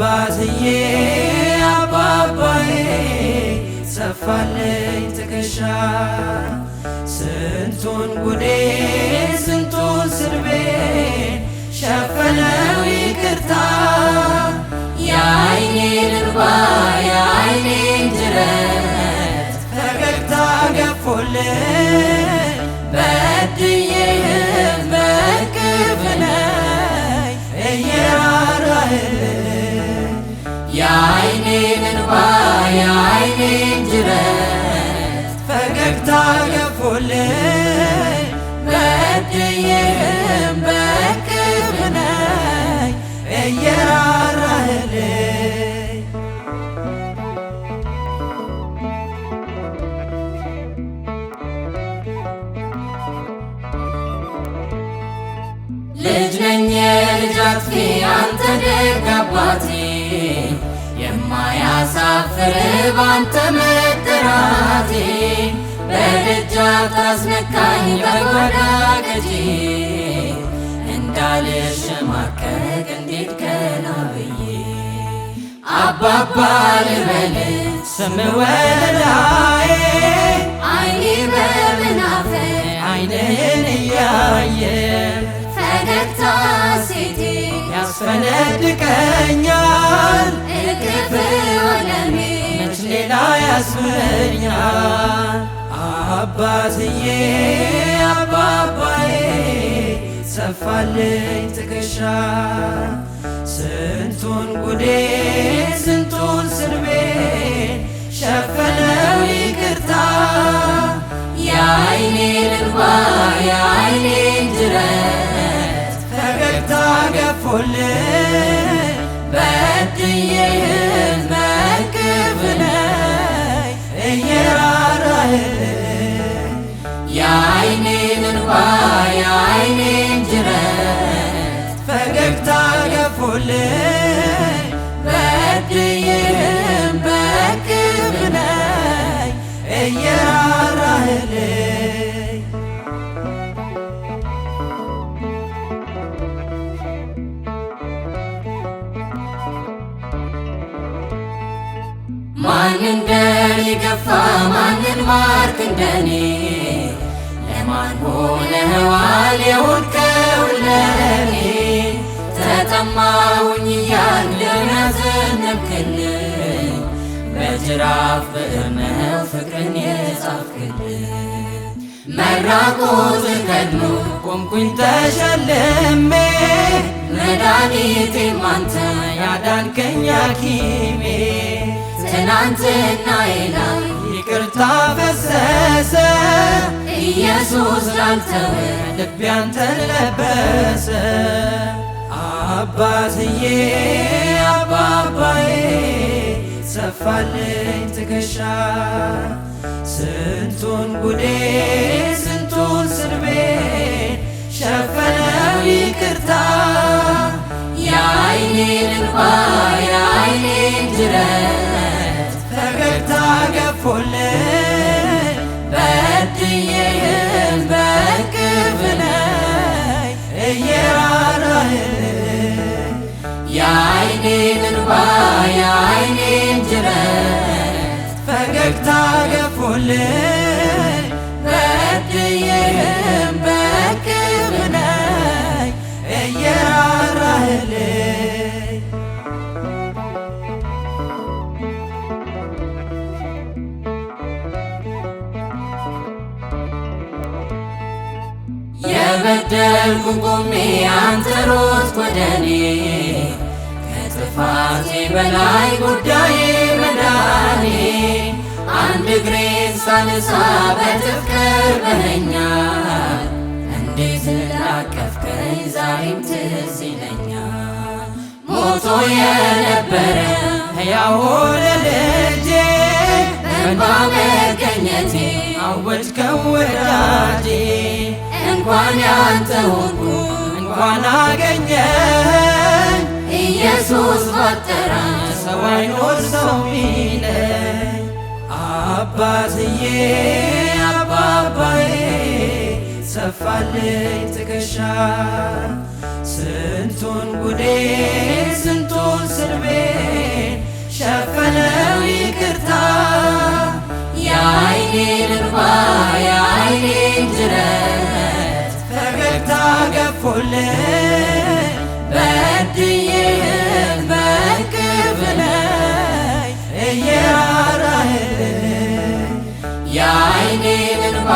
አባትዬ አባባዬ ሰፋልኝ ትከሻ ስንቱን ጉዴ ስንቱን ስርቤን ሸፈነው ይቅርታ የዓይኔን እንባ የዓይኔን ጅረት ፈገግታ ገፎልኝ በድዬህም በቅርብ ነኝ እየራራህልኝ የዓይኔን እንባ የዓይኔን ጅረት ፈገግታ ገፎልኝ በድዬህም በቅርብ ነኝ እየራራህልኝ ልጅ ነኝ የልጅ አጥፊ አንተ ደግ አባቴ የማያሳፍር ባንተ መጠራቴ በደጃፍ ታስነካኝ በጓዳ ገጄ እንዳልሸማቀቅ እንዴት ቀና ብዬ አባባ ልበል ስም ወለላዬ ዓይኔ በመናፈቅ ዓይንህን እያየ ፈገግታ ሴቴ ያስፈነድቀኛል እቅፍ ወለሜ መች ሌላ ያስመኛል አባትዬ አባባዬ ሰፋልኝ ትከሻ ስንቱን ጉዴ ስንቱን ስርቤን ሸፈነው ይቅርታ የዓይኔን እንባ የዓይኔን ጅረት ፈገግታ ገፎልኝ በድዬህም በቅርብ ነኝ እየራራህልኝ የዓይኔን እንባ የዓይኔን ጅረት ፈገግታ ገፎልኝ በድዬህም በቅርብ ነኝ እየራራህልኝ ማን እንደኔ ገፋ ማንን ማርክ እንደኔ ለማን ሆነዋል የሆንከው ለኔ ተጠማሁኝ እያልክ ያዘነብክልኝ በጅራፍ ብዕር ነው ፍቅርን የጻፍክልኝ መራቆትን ከድኖ ቆምኩኝ ተሸልሜ መድኃኒቴም አንተ ያዳንከኝ ሐኪሜ ትናንትናዬ ላይ ይቅርታ ፈሰሰ ኢየሱስ ላልተወ ልቤ አንተን ለበሰ አባትዬ አባባዬ ሰፋልኝ ትከሻ ስንቱን ጉዴ ስንቱን ስርቤን ሸፈነው ይቅርታ የዓይኔን እንባ የዓይኔን ጅረት ፈገግታ ገፎልኝ በድዬህም በቅርብ ነኝ እየራራህልኝ የዓይኔን እንባ የዓይኔን ጅረት ፈገግታ ገፎልኝ በድዬህም በቅርብ ነኝ እየራራህልኝ የበደልኩ ቆሜ አንተ ሮጥክ ወደኔ ከጥፋቴ በላይ ጉዳዬ መዳኔ አንድ እግሬን ሳነሳ በጥፍ ቀርበኸኛል እንዴት ላቀፍከኝ ዛሬም ትዝ ይለኛል ሞቶ የነበረ ሕያው ሆነ ልጄ በእንባ መገኘቴ አወጅከው ወዳጄ እንኳን ያንተ ሆንኩ እንኳን አገኘኝ ኢየሱስ ባጠራ ሰው አይኖር ሰው ሚለኝ አባትዬ አባባዬ ሰፋልኝ ትከሻ ስንቱን ጉዴን ስንቱን ስድቤን ሸፈነው ይቅርታ የዓይኔን እንባ የዓይኔን ጅረት ፈገግታ ገፎልኝ በድዬህም በእቅፍ ላይ እየራራህልኝ የዓይኔን እንባ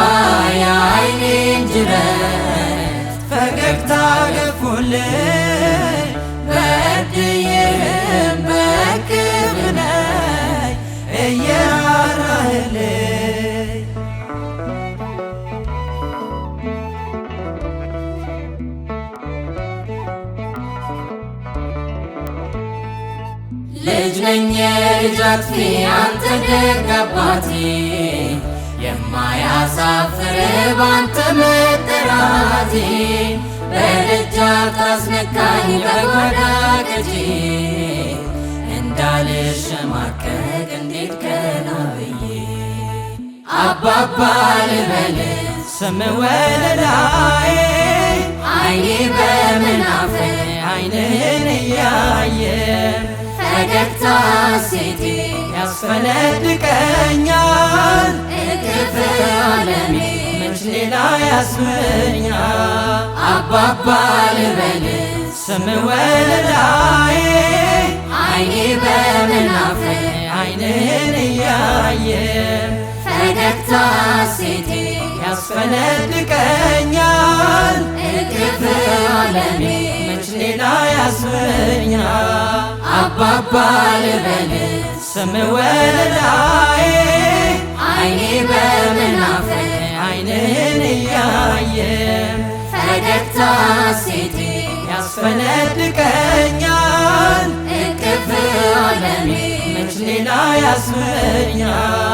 የዓይኔን ጅረት ፈገግታ ገፎልኝ በድዬህም በእቅፍ ላይ እየራራህልኝ ልጅ ነኝ የልጅ አጥፊ አንተ ደግ አባቴ የማያሳፍር ባንተ መጠራቴ በደጃፍ ታስነካኝ በጓዳ ገጄ እንዳልሸማቀቅ እንዴት ቀና ብዬ አባባ ልበል ስም ወለላዬ ዓይኔ በመናፈቅ ዓይንህን እያየ ፈገግታ ሴቴ ያስፈነድቀኛል እቅፍ ዓለሜ መች ሌላ ያስመኛል አባባ ልበል ስም ወለላዬ ዓይኔ በመናፈቅ ዓይንህን እያየ ፈገግታ ሴቴ ያስፈነድቀኛል እቅፍ ዓለሜ መች ሌላ ያስመኛል አባባ ልበል ስም ወለላዬ ዓይኔ በመናፈቅ ዓይንህን እያየ ፈገግታ ሴቴ ያስፈነድቀኛል እቅፍ ዓለሜ መች ሌላ ያስመኛል